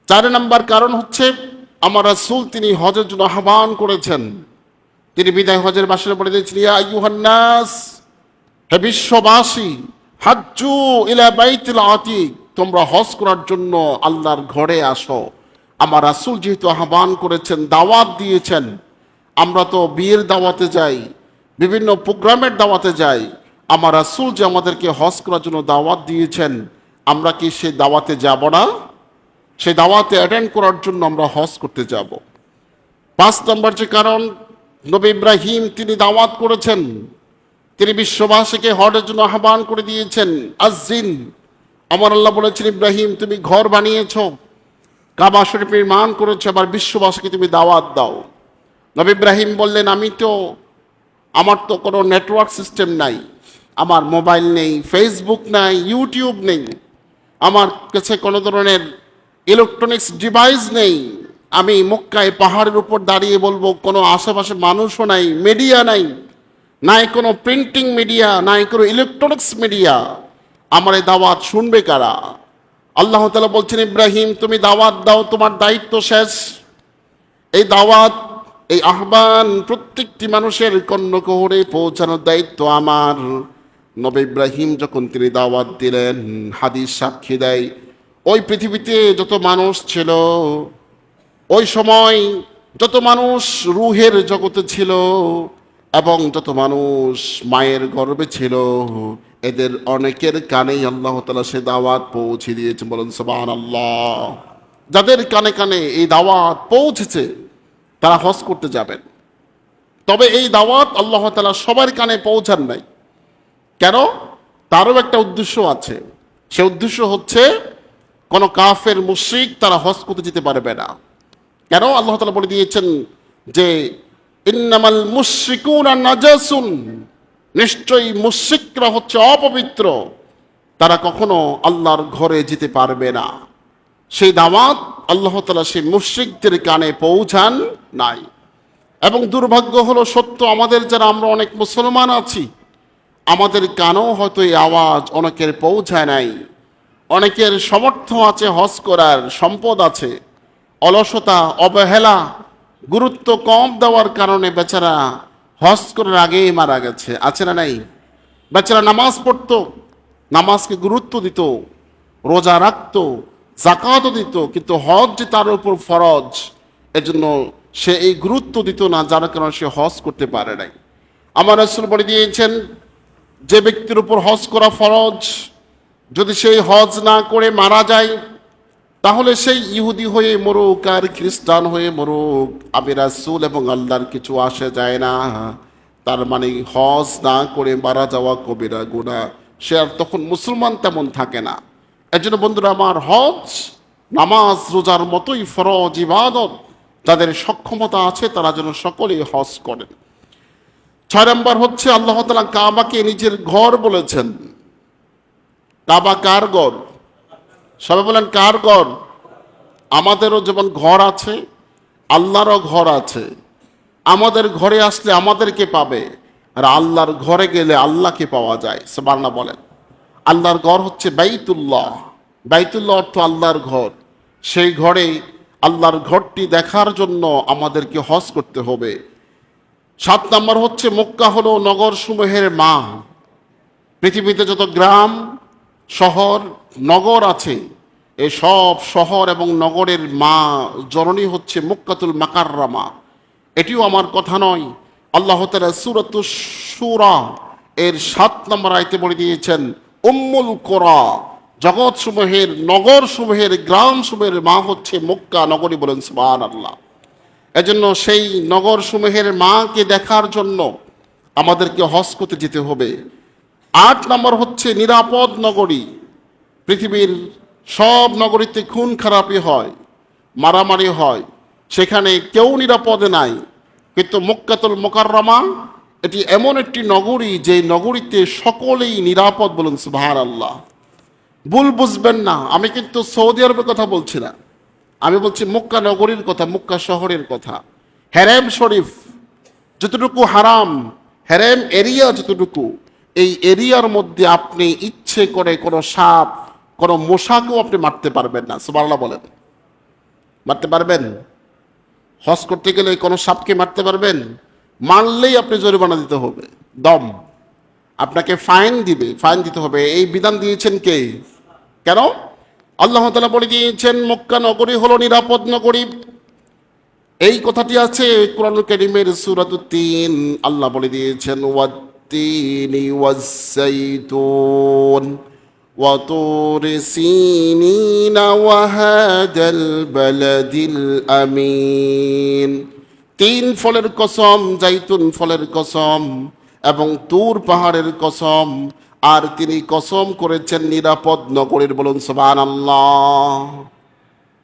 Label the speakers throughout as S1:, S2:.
S1: 4 নম্বর কারণ হচ্ছে আমার রাসূল তিনি হজের জন্য আহ্বান করেছেন। তিনি বিদায় হজের ভাষণে বলে দিয়েছেন, ইয়া আইয়ুহান নাস, হে বিশ্ববাসী, হাজ্জু ইলা বাইতুল আতিক, তোমরা হজ করার জন্য আল্লাহর ঘরে আসো। আমার রাসূল যেহেতু আহ্বান করেছেন, দাওয়াত দিয়েছেন, আমরা তো বিয়ের দাওয়াতে যাই, বিভিন্ন প্রোগ্রামের দাওয়াতে যাই, আমার রাসূল যে আমাদেরকে হজ করার জন্য দাওয়াত দিয়েছেন, আমরা কি সেই দাওয়াতে যাব না? সেই দাওয়াতে অ্যাটেন্ড করার জন্য আমরা হজ করতে যাব। 5 নম্বর যে কারণ, নবী ইব্রাহিম তিনি দাওয়াত করেছেন, তিনি বিশ্ববাসীকে হজের জন্য আহ্বান করে দিয়েছেন। আযিন, আমার আল্লাহ বলেছেন, ইব্রাহিম তুমি ঘর বানিয়েছো, কাবা শরীফ নির্মাণ করেছো, আবার বিশ্ববাসীকে তুমি দাওয়াত দাও। নবী ইব্রাহিম বললেন, আমার তো কোনো নেটওয়ার্ক সিস্টেম নাই, আমার মোবাইল নেই, ফেসবুক নাই, ইউটিউব নেই, আমার কাছে কোনো ধরনের ইলেকট্রনিক্স ডিভাইস নেই। আমি মক্কায় পাহাড়ের উপর দাঁড়িয়ে বলবো, কোনো আশেপাশে মানুষও নাই, মিডিয়া নাই, নাই কোনো প্রিন্টিং মিডিয়া, নাই কোনো ইলেকট্রনিক্স মিডিয়া, আমার এই দাওয়াত শুনবে কারা? আল্লাহ তাআলা বলছেন, ইব্রাহিম তুমি দাওয়াত দাও, তোমার দায়িত্ব শেষ। এই দাওয়াত, এই আহ্বান প্রত্যেকটি মানুষের কর্ণকুহরে পৌঁছানোর দায়িত্ব আমার। নবী ইব্রাহিম যখন তিনি দাওয়াত দিলেন, হাদিস সাক্ষী দেয়, ওই পৃথিবীতে যত মানুষ ছিল, ওই সময় যত মানুষ রুহের জগতে ছিল এবং যত মানুষ মায়ের গর্ভে ছিল, এদের অনেকের কানেই আল্লাহ তাআলা সে দাওয়াত পৌঁছে দিয়েছে। বলেন সুবহানাল্লাহ। যাদের কানে কানে এই দাওয়াত পৌঁছেছে তারা হজ করতে যাবেন। তবে এই দাওয়াত আল্লাহ তাআলা সবার কানে পৌঁছান নাই। কেন? তারও একটা উদ্দেশ্য আছে। সে উদ্দেশ্য হচ্ছে, কোন কাফের মুশরিক তারা হজ করতে যেতে পারবে না। কেন? আল্লাহ তাআলা বলে দিয়েছেন যে ইন্নামাল মুশরিকুনা নাজাসুন, নিশ্চয়ই মুশরিকরা হচ্ছে অপবিত্র, তারা কখনো আল্লাহর ঘরে যেতে পারবে না। সেই দাওয়াত আল্লাহ তাআলা সেই মুশরিকদের কানে পৌঁছান নাই। এবং দুর্ভাগ্য হলো সত্য, আমাদের যারা আমরা অনেক মুসলমান আছি, আমাদের কানেও হয়তো এই আওয়াজ অনেকের পৌঁছায় নাই। অনেকের সামর্থ্য আছে হজ করার, সম্পদ আছে, অলসতা, অবহেলা, গুরুত্ব কম দেওয়ার কারণে বেচারা হজ করার আগেই মারা গেছে। আছে না নাই? বেচারা নামাজ পড়তো, নামাজকে গুরুত্ব দিত, রোজা রাখতো, যাকাতও দিত, কিন্তু হজ যে তার উপর ফরজ, এজন্য সে এই গুরুত্ব দিত না, যার কারণে সে হজ করতে পারে নাই। আমার রাসূল বলে দিয়েছেন, যে ব্যক্তির উপর হজ করা ফরজ, যদি সেই হজ না করে মারা যায়, তাহলে সেই ইহুদি হয়ে মরুক আর খ্রিস্টান হয়ে মরুক, আমি রাসূল এবং আল্লাহর কিছু আসে যায় না। তার মানে হজ না করে মারা যাওয়া কবিরা গুনাহ, সে আর তখন মুসলমান তেমন থাকে না। এজন্য বন্ধুরা আমার, হজ নামাজ রোজার মতোই ফরজ ইবাদত। যাদের সক্ষমতা আছে তারা যেন সকলেই হজ করেন। 6 নম্বর হচ্ছে, আল্লাহ তাআলা কাবাকে নিজের ঘর বলেছেন। কাবা কার ঘর? সবাই বলেন কার ঘর? আমাদেরও যেমন ঘর আছে, আল্লাহরও ঘর আছে। আমাদের ঘরে আসলে আমাদেরকে পাবে, আর আল্লাহর ঘরে গেলে আল্লাহকে পাওয়া যায়। সুবহানাল্লাহ বলেন। আল্লাহর ঘর হচ্ছে বাইতুল্লাহ। বাইতুল্লাহ অর্থ আল্লাহর ঘর। সেই ঘরে, আল্লাহর ঘরটি দেখার জন্য আমাদেরকে হজ করতে হবে। 7 নম্বর হচ্ছে, মক্কা হলো নগর সমূহের মা। পৃথিবীতে যত গ্রাম, শহর, নগর আছে, এই সব শহর এবং নগরের মা, জননী হচ্ছে মক্কাতুল মুকাররমা। এটিও আমার কথা নয়, আল্লাহ তাআলা সূরাতুশ শূরা এর 7 নম্বর আয়াতে বলে দিয়েছেন, উম্মুল কুরা, জগৎ সমূহের, নগর সমূহের, গ্রাম সমূহের মা হচ্ছে মক্কা নগরী। বলেন সুবহানাল্লাহ। এজন্য সেই নগর সমূহের মাকে দেখার জন্য আমাদেরকে হজ করতে যেতে হবে। 8 নম্বর হচ্ছে নিরাপদ নগরী। পৃথিবীর সব নগরীতে খুন খারাপি হয়, মারামারি হয়, সেখানে কেউ নিরাপদে নাই। কিন্তু মক্কাতুল মুকাররমা এটি এমন একটি নগরী, যে নগরীতে সকলেই নিরাপদ। বলুন সুবহানাল্লাহ। ভুল বুঝবেন না, আমি কিন্তু সৌদি আরবের কথা বলছি না, আমি বলছি মক্কা নগরীর কথা, মক্কা শহরের কথা। হেরেম শরীফ যতটুকু হারাম, হেরেম এরিয়া যতটুকু, এই এরিয়ার মধ্যে আপনি ইচ্ছে করে কোনো সাপ, কোনো মশাকেও আপনি মারতে পারবেন না। সুবহানাল্লাহ বলেন। মারতে পারবেন? হজ করতে গেলে কোনো সাপকে মারতে পারবেন? মারলেই আপনি জরিমানা দিতে হবে, দম, আপনাকে ফাইন দিবে, ফাইন দিতে হবে। এই বিধান দিয়েছেন কে? কেন? আল্লাহ তাআলা বলে দিয়েছেন মক্কা নগরী হলো নিরাপদ নগরী। এই কথাটি আছে কোরআনুল কারীমের সূরাতুত তিন। আল্লাহ বলে দিয়েছেন ওয়াত-তিনি ওয়াজ-যাইতুন ওয়া তুরি সিনিন ওয়া হাদাল বালাদিল আমিন। তিন ফলের কসম, জাইতুন ফলের কসম এবং তুর পাহাড়ের কসম, আর তিনি কসম করেছেন নিরাপদ নগরীর। বলুন সুবহানাল্লাহ।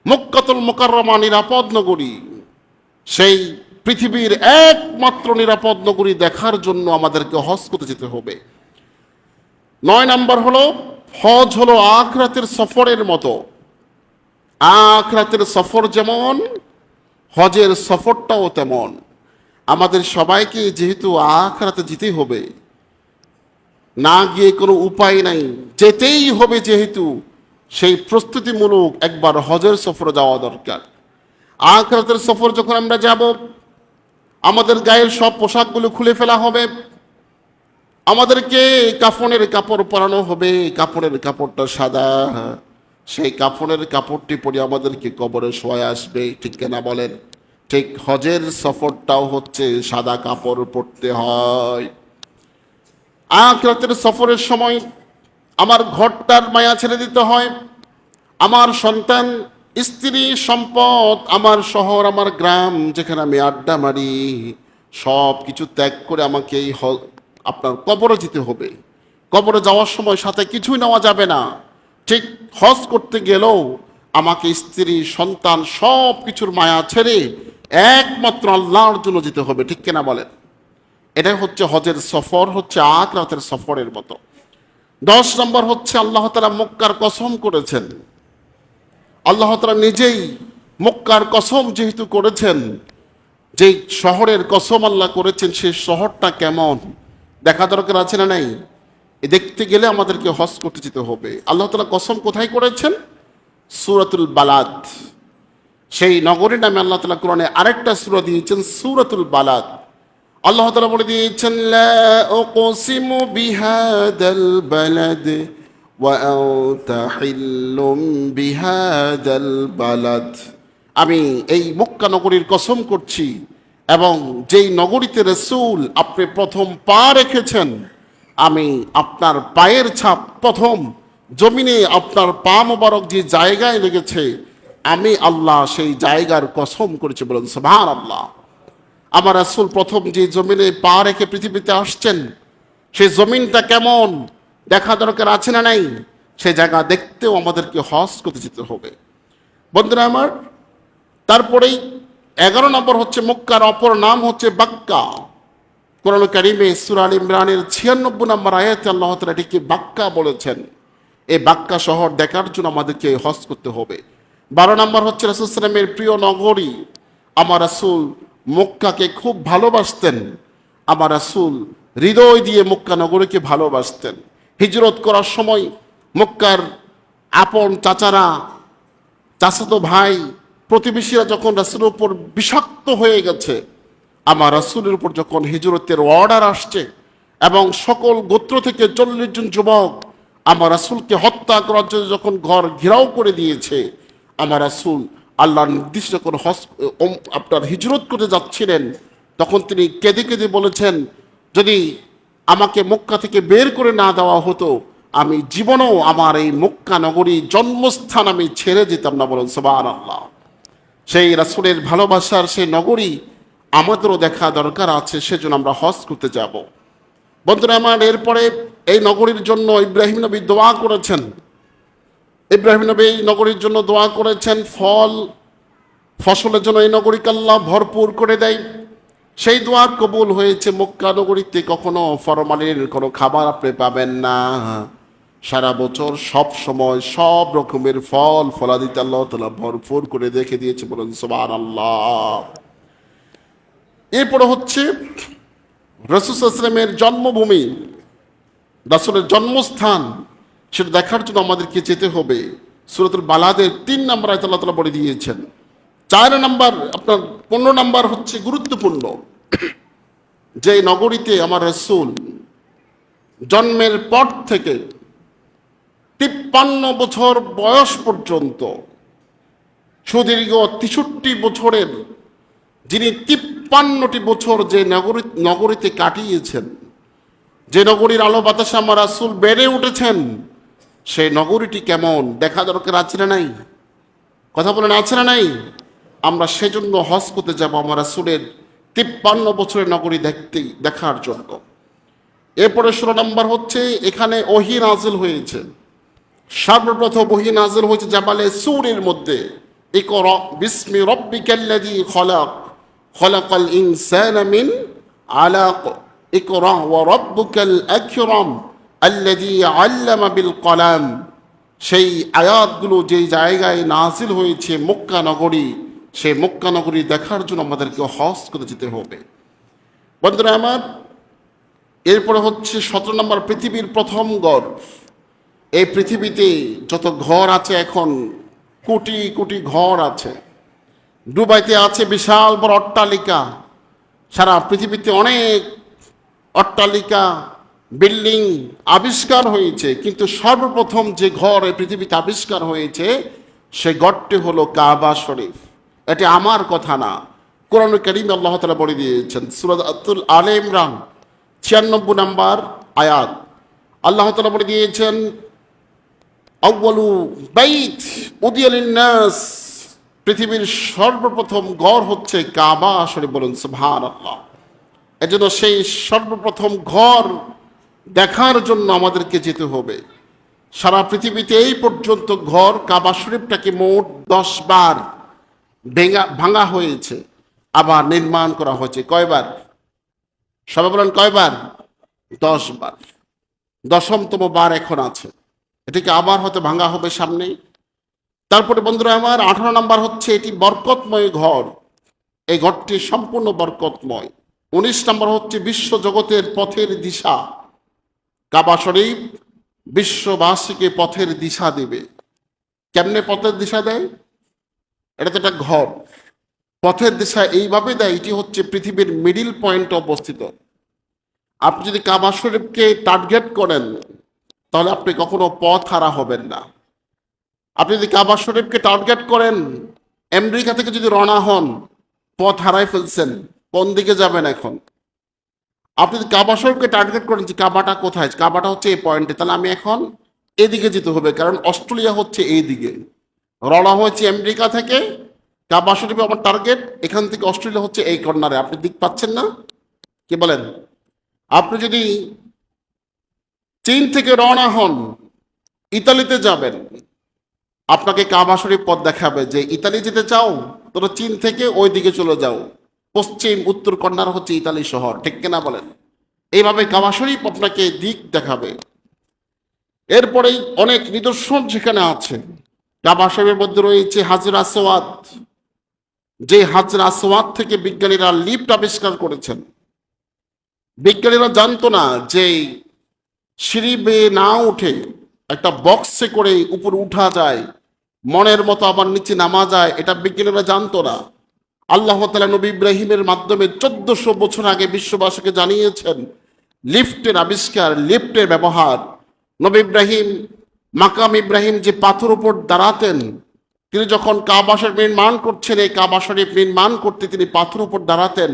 S1: মক্কাতুল মুকাররমা নিরাপদ নগরী। সেই পৃথিবীর একমাত্র নিরাপদ নগরী দেখার জন্য আমাদেরকে হজ করতে যেতে হবে। 9 নাম্বার হলো হজ হলো আখিরাতের সফরের মতো। আখিরাতের সফর যেমন, হজের সফরটাও তেমন। আমাদের সবাইকে যেহেতু আখিরাতে যেতে হবে, না গিয়ে কোনো উপায় নাই, যেতেই হবে যেহেতু, সেই প্রস্তুতিমূলক একবার হজের সফরে যাওয়া দরকার। আখিরাতের সফর যখন আমরা যাব, আমাদের গায়ের সব পোশাকগুলো খুলে ফেলা হবে, আমাদেরকে কাফনের কাপড় পরানো হবে, কাপড়ের কাপড়টা সাদা, সেই কাফনের কাপড়টি পরে আমাদেরকে কবরে শোয়া আসবে, ঠিক কিনা বলেন? ঠিক হজের সফরটাও হচ্ছে সাদা কাপড় পরতে হয়। আখিরাতের সফরের সময় আমার ঘরটার মায়া ছেড়ে দিতে হয়, আমার সন্তান, স্ত্রী, সম্পদ, আমার শহর, আমার গ্রাম, যেখানে আমি আড্ডা মারি, সব কিছু ত্যাগ করে আমাকে এই আপনার কবরে যেতে হবে। কবরে যাওয়ার সময় সাথে কিছুই নেওয়া যাবে না। ঠিক হজ করতে গেলেও আমাকে স্ত্রী, সন্তান, সব কিছুর মায়া ছেড়ে একমাত্র আল্লাহর জন্য যেতে হবে, ঠিক কিনা বলেন? এটাই হচ্ছে হজের সফর, হচ্ছে আখিরাতের সফরের মতো। 10 নম্বর হচ্ছে আল্লাহ তাআলা মক্কার কসম করেছেন। আল্লাহ তাআলা নিজেই মক্কার কসম যেহেতু করেছেন, যে শহরের কসম আল্লাহ করেছেন, সেই শহরটা কেমন দেখা দরকার আছে না নাই? দেখতে গেলে আমাদেরকে হজ করতে যেতে হবে। আল্লাহ তাআলা কসম কোথায় করেছেন? সূরাতুল বালাদ। সেই নগরীর নামে আল্লাহ তাআলা কোরআনে আরেকটা সূরা দিয়েছেন, সূরাতুল বালাদ। আল্লাহ তাআলা বলে দিয়েছেন লা উকসিমু বিহাদাল বালাদ ওয়া আনতা হিল্লুম বিহাদাল বালাদ। আমি এই মক্কা নগরীর কসম করছি, এবং যেই নগরীতে রাসূল আপনি প্রথম পা রেখেছেন, আমি আপনার পায়ের ছাপ প্রথম জমিনে আপনার পা মোবারক যে জায়গায় লেগেছে, আমি আল্লাহ সেই জায়গার কসম করেছি। বলুন সুবহানাল্লাহ। আমার রাসূল প্রথম যে জমিনে পা রেখে পৃথিবীতে আসছেন, সেই জমিনটা কেমন দেখা দরকার আছে না নাই? সেই জায়গা দেখতেও আমাদেরকে হজ করতে যেতে হবে। বন্ধুরা আমার, তারপরেই 11 নম্বর হচ্ছে মক্কার অপর নাম হচ্ছে বাক্কা। কোরআন কারীমে সূরা আল ইমরানের 96 নম্বর আয়াতে আল্লাহ তাআলা এটিকে বাক্কা বলেছেন। এই বাক্কা শহর দেখার জন্য আমাদেরকে হজ করতে হবে। 12 নম্বর হচ্ছে রাসূল সাল্লাল্লাহু আলাইহি ওয়াসাল্লামের প্রিয় নগরী। আমার রাসূল মক্কাকে খুব ভালোবাসতেন। আমার রাসূল হৃদয় দিয়ে মক্কা নগরীকে ভালোবাসতেন। হিজরত করার সময় মক্কার আপন চাচারা, চাচাতো ভাই, প্রতিবেশীরা যখন রাসূলের উপর বিষাক্ত হয়ে গেছে, আমার রাসূলের উপর যখন হিজরতের অর্ডার আসছে এবং সকল গোত্র থেকে 40 জন যুবক আমার রাসূলকে হত্যা করার জন্য যখন ঘর ঘেরাও করে দিয়েছে, আমার রাসূল আল্লাহর নির্দিষ্ট যখন আপনার হিজরত করে যাচ্ছিলেন, তখন তিনি কেঁদে কেঁদে বলেছেন, যদি আমাকে মক্কা থেকে বের করে না দেওয়া হতো, আমি জীবনেও আমার এই মক্কা নগরী জন্মস্থান আমি ছেড়ে যেতাম না। বলুন সুবহানাল্লাহ। সেই রাসূলের ভালোবাসার সেই নগরী আমাদেরও দেখা দরকার আছে, সেজন্য আমরা হজ করতে যাব। বন্ধুরা আমার, এরপরে এই নগরীর জন্য ইব্রাহিম নবী দোয়া করেছেন। ইব্রাহিম নবী এই নগরীর জন্য দোয়া করেছেন, ফসলের জন্য এই নগরীকে আল্লাহ ভরপুর করে দেয়। সেই দোয়া কবুল হয়েছে। মক্কা নগরীতে কখনো ফরমালিনের কোনো খাবার আপনি পাবেন না। সারা বছর সব সময় সব রকমের ফল ফলাদিতে আল্লাহ তাআলা ভরপুর করে রেখে দিয়েছে। বলুন সুবহানাল্লাহ। এরপরে হচ্ছে রাসূল সাল্লাল্লাহু আলাইহি ওয়াসাল্লামের জন্মভূমি, রাসূলের জন্মস্থান, সেটা দেখার জন্য আমাদেরকে যেতে হবে। সূরাতুল বালাদের 3 নম্বর আয়াতে আল্লাহ তাআলা বলে দিয়েছেন, 4 নাম্বার আপনার 15 নাম্বার হচ্ছে গুরুত্বপূর্ণ, যে নগরীতে আমার রাসূল জন্মের পর থেকে 53 বছর বয়স পর্যন্ত সুদীর্ঘ 63 বছরের যিনি 53টি বছর যে নগরীতে কাটিয়েছেন, যে নগরীর আলো বাতাসে আমার রাসূল বেড়ে উঠেছেন, সেই নগরীটি কেমন দেখা দরকার আছে না নাই? কথা বলেন আছে না নাই? আমরা সেজন্য হজ করতে যাব আমার রাসূলের 53 বছরের নগরী দেখার জন্য। এরপরে 16 নম্বর হচ্ছে এখানে ওহী নাজিল হয়েছে। সর্বপ্রথম ওহী নাজিল হয়েছে জাবালে সূরের মধ্যে, ইকরা বিসমি রাব্বিকাল্লাযী খলাক খলাকাল ইনসানা মিন আলাক ইকরা ওয়া রাব্বুকাল আকরাম আল্লাযী আল্লামা বিল কলাম। সেই আয়াতগুলো যে জায়গায় নাজিল হয়েছে মক্কা নগরী, সেই মক্কা নগরী দেখার জন্য আমাদেরকে হজ করে যেতে হবে। বন্ধুরা আমার, এরপরে হচ্ছে 17 নম্বর পৃথিবীর প্রথম ঘর। এই পৃথিবীতে যত ঘর আছে এখন কোটি কোটি ঘর আছে। দুবাইতে আছে বিশাল বড় অট্টালিকা, সারা পৃথিবীতে অনেক অট্টালিকা বিল্ডিং আবিষ্কার হয়েছে, কিন্তু সর্বপ্রথম যে ঘর এই পৃথিবীতে আবিষ্কার হয়েছে সে ঘরটি হলো কাবা শরীফ। এটি আমার কথা না, কোরআন কারীমে আল্লাহ তাআলা বলে দিয়েছেন সূরা আলে ইমরান 96 নম্বর আয়াত। আল্লাহ তাআলা বলে দিয়েছেন আউয়ালু বাইত উদিয়া লিন-নাস, পৃথিবীর সর্বপ্রথম ঘর হচ্ছে কাবা শরীফ। বলুন সুবহানাল্লাহ। এজন্য সেই সর্বপ্রথম ঘর দেখার জন্য আমাদেরকে যেতে হবে। সারা পৃথিবীতে এই পর্যন্ত ঘর কাবা শরীফটাকে মোট 10 বার ভাঙা হয়েছে, আবার নির্মাণ করা হয়েছে। কয়বার? সবাই বলেন কয়বার? 10 বার। 10তম বার এখন আছে, এটাকে আবার হয়তো ভাঙা হবে সামনে। তারপরে বন্ধুরা আমার 18 নম্বর হচ্ছে এটি বরকতময় ঘর, এই ঘরটি সম্পূর্ণ বরকতময়। 19 নম্বর হচ্ছে বিশ্ব জগতের পথের দিশা। কাবা শরীফ বিশ্ববাসীকে পথের দিশা দেবে। কেমনে পথের দিশা দেয়? এটা তো একটা ঘর, পথের দিশা এইভাবে দেয়, এটি হচ্ছে পৃথিবীর মিডিল পয়েন্টে অবস্থিত। আপনি যদি কাবা শরীফকে টার্গেট করেন তাহলে আপনি কখনো পথ হারা হবেন না। আপনি যদি কাবা শরীফকে টার্গেট করেন, আমেরিকা থেকে যদি রওনা হন, পথ হারাই ফেলছেন, কোন দিকে যাবেন এখন? আপনি যদি কাবা শরীফকে টার্গেট করেন যে কাবাটা কোথায়, কাবাটা হচ্ছে এই পয়েন্টে, তাহলে আমি এখন এদিকে যেতে হবে, কারণ অস্ট্রেলিয়া হচ্ছে এই দিকে। রওনা হয়েছে আমেরিকা থেকে, কাবা শরীফে আমার টার্গেট, এখান থেকে অস্ট্রেলিয়া হচ্ছে এই কর্নারে। আপনি দিক পাচ্ছেন না? কি বলেন? আপনি যদি চীন থেকে রওনা হন, ইতালিতে যাবেন, আপনাকে কাবা শরীফ পথ দেখাবে যে ইতালি যেতে চাও তোমরা চীন থেকে ওই দিকে চলে যাও, পশ্চিম উত্তর কর্নার হচ্ছে ইতালি শহর, ঠিক কিনা বলেন? এইভাবে কাবা শরীফ আপনাকে দিক দেখাবে। এরপরেই অনেক নিদর্শন সেখানে আছে। কাবা শরীফের মধ্যে রয়েছে হাজর আসওয়াদ, যে হাজর আসওয়াদ থেকে বিজ্ঞানীরা লিফট আবিষ্কার করেছেন। বিজ্ঞানীরা জানতো না যে সিঁড়ি বেয়ে না উঠে একটা বক্সে করে উপরে উঠা যায়, মনের মতো আবার নিচে নামা যায়, এটা বিজ্ঞানীরা জানতো না। আল্লাহ তাআলা নবী ইব্রাহিমের মাধ্যমে 1400 বছর আগে বিশ্ববাসীকে জানিয়েছেন লিফটের আবিষ্কার, লিফটের ব্যবহার। নবী ইব্রাহিম মাকাম ইব্রাহিম যে পাথর উপর দাঁড়াতেন, তিনি যখন কাবা শরীফ নির্মাণ করছেন, এই কাবা শরীফ নির্মাণ করতে তিনি পাথর উপর দাঁড়াতেন,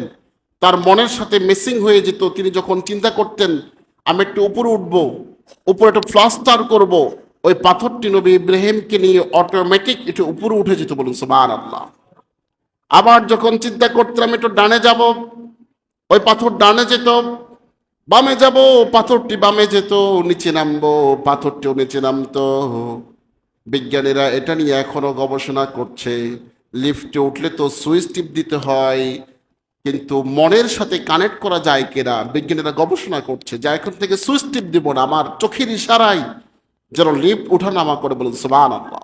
S1: তার মনের সাথে মিসিং হয়ে যেত। তিনি যখন চিন্তা করতেন আমি একটু উপরে উঠবো, উপরে একটু প্লাস্টার করব, ওই পাথরটি নবী ইব্রাহিমকে নিয়ে অটোমেটিক একটু উপরে উঠে যেত। বলুন সুবহানাল্লাহ। আবার যখন চিন্তা করতেন আমি একটু ডানে যাব, ওই পাথর ডানে যেত, বামে যাব, পাথরটি বামে যেত, নিচে নামবো, পাথরটিও নিচে নামতো। বিজ্ঞানীরা এটা নিয়ে এখনো গবেষণা করছে। লিফটে উঠলে তো সুইচ টিপ দিতে হয়, কিন্তু মনের সাথে কানেক্ট করা যায় কিনা বিজ্ঞানীরা গবেষণা করছে, যে এখন থেকে সুইচ টিপ দিব না, আমার চোখের ইশারায় যেন লিফট উঠানামা করে। বলুন সুবহানাল্লাহ।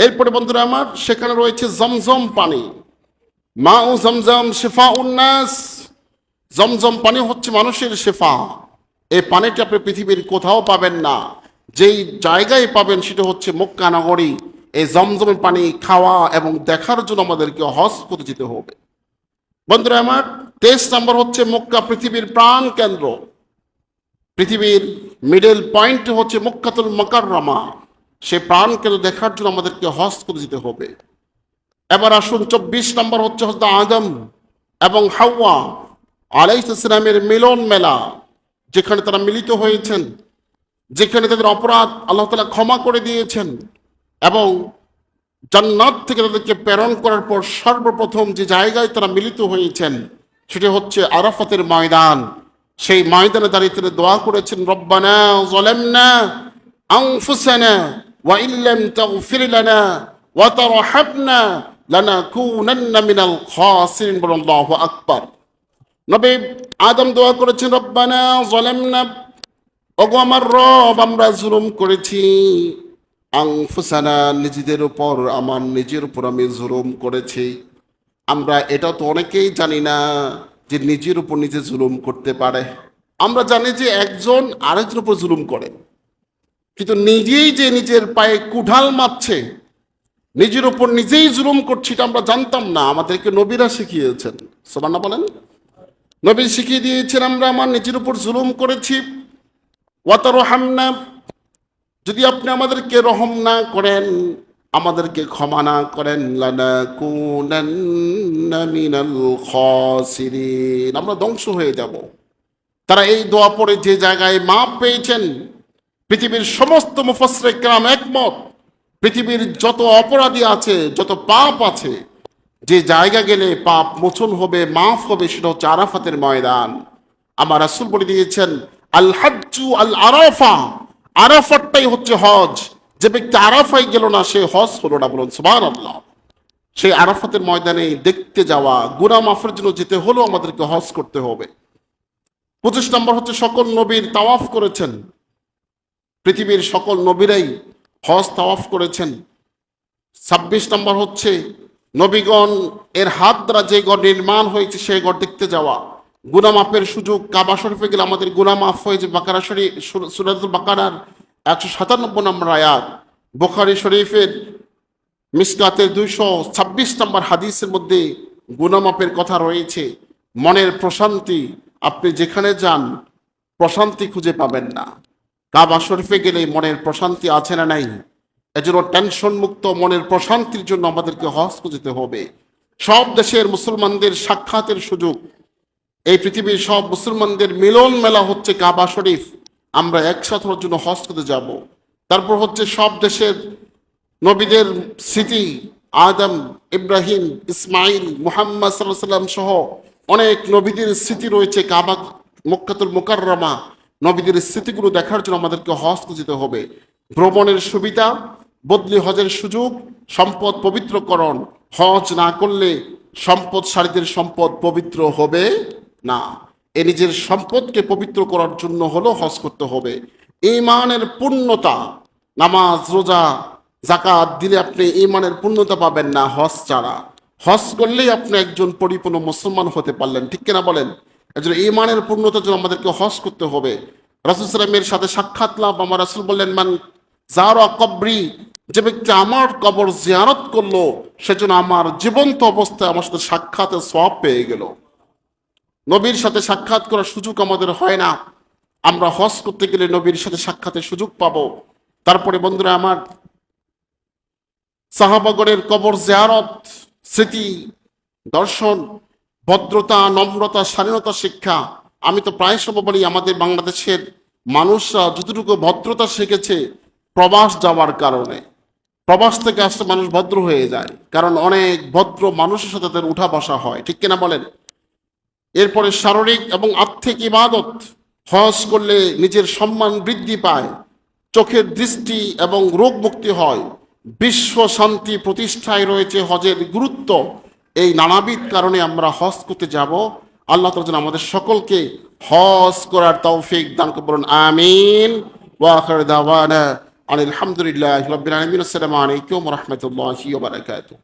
S1: এরপরে বন্ধুরা আমার সেখানে রয়েছে জমজম পানি, মা ও জমজম শিফাউন নাস। জমজম পানি হচ্ছে মানুষের শেফা। এই পানিটা আপনি পৃথিবীর কোথাও পাবেন না, যেই জায়গায় পাবেন সেটা হচ্ছে মক্কা নগরী। এই জমজমের পানি খাওয়া এবং দেখার জন্য আমাদেরকে হজ করতে যেতে হবে। বন্ধুরা আমার, 23 নম্বর হচ্ছে মক্কা পৃথিবীর প্রাণ কেন্দ্র, পৃথিবীর মিডল পয়েন্ট হচ্ছে মক্কাতুল মুকাররমা। সে প্রাণ কেন্দ্র দেখার জন্য আমাদেরকে হজ করতে যেতে হবে। এবার আসুন 24 নম্বর হচ্ছে হযরত আদম এবং হাওয়া আলাইহিস সালামের মিলন মেলা, যেখানে তারা মিলিত হয়েছেন, যেখানে তাদের অপরাধ আল্লাহ তাআলা ক্ষমা করে দিয়েছেন এবং জান্নাত থেকে তাদেরকে প্রেরণ করার পর সর্বপ্রথম যে জায়গায় তারা মিলিত হয়েছেন সেটি হচ্ছে আরাফাতের ময়দান। সেই ময়দানে দাঁড়িয়ে তিনি দোয়া করেছেন, রব্বানা যালামনা আনফুসানা ওয়া ইল্লাম তাগফির লানা ওয়া তারহামনা লানাকুনান্না মিনাল খাসিরিন। বলুন আল্লাহু আকবার। নবী আদম দোয়া করেছেন, রব্বানা যালামনা, ওগো আমার রব, আমরা জুলুম করেছি, আনফুসানা, নিজেদের উপর, আমার নিজের উপর আমি জুলুম করেছি। আমরা এটা তো অনেকেই জানি না যে নিজের উপর নিজে জুলুম করতে পারে। আমরা জানি যে একজন আরেকজনের উপর জুলুম করে, কিন্তু নিজেই যে নিজের পায়ে কুঠাল মারছে, নিজের উপর নিজেই জুলুম করছে, এটা আমরা জানতাম না। আমাদেরকে নবীরা শিখিয়েছেন। সুবহানাল্লাহ বলেন। নবী শিখিয়ে দিয়েছেন আমরা আমার নিজের উপর জুলুম করেছি। ওয়া তারহামনা, যদি আপনি আমাদেরকে রহম না করেন, আমাদেরকে ক্ষমা না করেন, লানাকুনান্না মিনাল খাসিরিন, আমরা ধ্বংস হয়ে যাব। তারা এই দোয়া পড়ে যে জায়গায় মাপ পেয়েছেন, পৃথিবীর সমস্ত মুফাসসিরে কেরাম একমত, পৃথিবীর যত অপরাধী আছে, যত পাপ আছে, যে জায়গা গেলে পাপ মোচন হবে, মাফ হবে, সেটা হচ্ছে আরাফাতের ময়দান। আমার রাসূল বলে দিয়েছেন, আল হাজ্জু আল আরাফা, আরাফাতটাই হচ্ছে হজ। যে ব্যক্তি আরাফায় গেল না, সে হজ হলো না। বলুন সুবহানাল্লাহ। সেই আরাফাতের ময়দানে দেখতে যাওয়া, গুনাহ মাফের জন্য যেতে হলো আমাদেরকে হজ করতে হবে। 25 নম্বর হচ্ছে সকল নবীর তাওয়াফ করেছেন, পৃথিবীর সকল নবীরাই হজ তাওয়াফ করেছেন। 26 নম্বর হচ্ছে নবীগণ এর হাত দ্বারা যে ঘর নির্মাণ হয়েছে সেই ঘর দেখতে যাওয়া, গুনাহ মাফের সুযোগ। কাবা শরীফে গেলে আমাদের গুনাহ মাফ হয়েছে। বাকারা শরীফ, সূরাতুল বাকারার 197 নম্বর আয়াত, বুখারী শরীফের মিশকাতের 226 নম্বর হাদিসের মধ্যে গুনাহ মাফের কথা রয়েছে। মনের প্রশান্তি, আপনি যেখানে যান প্রশান্তি খুঁজে পাবেন না। কাবা শরীফে গেলে মনের প্রশান্তি আছে না নাই? এজন্য টেনশন মুক্ত মনের প্রশান্তির জন্য আমাদেরকে হজ যেতে হবে। সব দেশের মুসলমানদের সাক্ষাতের সুযোগ, এই পৃথিবীর সব মুসলমানদের মিলন মেলা হচ্ছে কাবা শরীফ। আমরা একসাথে হওয়ার জন্য হজ করতে যাব। তারপর হচ্ছে সব দেশের নবীদের স্মৃতি, আদম, ইব্রাহিম, ইসমাইল, মুহাম্মদ সাল্লাল্লাহু আলাইহি সাল্লাম সহ অনেক নবীদের স্মৃতি রয়েছে কাবা মক্কাতুল মুকাররমা। নবীদের স্মৃতিগুলো দেখার জন্য আমাদেরকে হজ যেতে হবে। ভ্রমণের সুবিধা, বদলি হজের সুযোগ, সম্পদ পবিত্রকরণ। হজ না করলে সম্পদশালীদের সম্পদ পবিত্র হবে না। এ নিজের সম্পদকে পবিত্র করার জন্য হলো হজ করতে হবে। ঈমানের পূর্ণতা, নামাজ, রোজা, যাকাত দিলে আপনি ঈমানের পূর্ণতা পাবেন না হজ ছাড়া। হজ করলেই আপনি একজন পরিপূর্ণ মুসলমান হতে পারলেন, ঠিক কিনা বলেন? এজন্য ঈমানের পূর্ণতার জন্য আমাদেরকে হজ করতে হবে। রাসূল সাল্লাল্লাহু সাথে সাক্ষাৎ লাভ, আমার রাসূল বললেন, মান যারা কবরি, যে ব্যক্তি আমার কবর জিয়ারত করলো, সেজন্য আমার জীবন্ত অবস্থায় আমার সাথে সাক্ষাতের সওয়াব পেয়ে গেল। নবীর সাথে সাক্ষাৎ করার সুযোগ আমাদের হয় না। আমরা হজ করতে গেলে নবীর সাথে সাক্ষাতের সুযোগ পাবো। তারপরে বন্ধুরা আমার, সাহাবাগণের কবর জিয়ারত, স্মৃতি, দর্শন, ভদ্রতা, নম্রতা, স্বাধীনতা শিক্ষা। আমি তো প্রায় সময় বলি, আমাদের বাংলাদেশের মানুষরা যতটুকু ভদ্রতা শিখেছে প্রবাস যাওয়ার কারণে। প্রবাস থেকে আসলে মানুষ ভদ্র হয়ে যায়, কারণ অনেক ভদ্র মানুষের সাথে তাদের উঠা বসা হয়, ঠিক কিনা বলেন? এরপরে শারীরিক এবং আর্থিক ইবাদত, হজ করলে নিজের সম্মান বৃদ্ধি পায়, চোখের দৃষ্টি এবং রোগ মুক্তি হয়, বিশ্ব শান্তি প্রতিষ্ঠায় রয়েছে হজের গুরুত্ব। এই নানাবিধ কারণে আমরা হজ করতে যাব। আল্লাহ তাআলা যেন আমাদের সকলকে হজ করার তৌফিক দান করুন, আমিন। ওয়া আখির দাওয়ানা আলহামদুলিল্লাহি রাব্বিল আলামিন। আসসালামু আলাইকুম ওয়া রাহমাতুল্লাহি ওয়া বারাকাতুহু।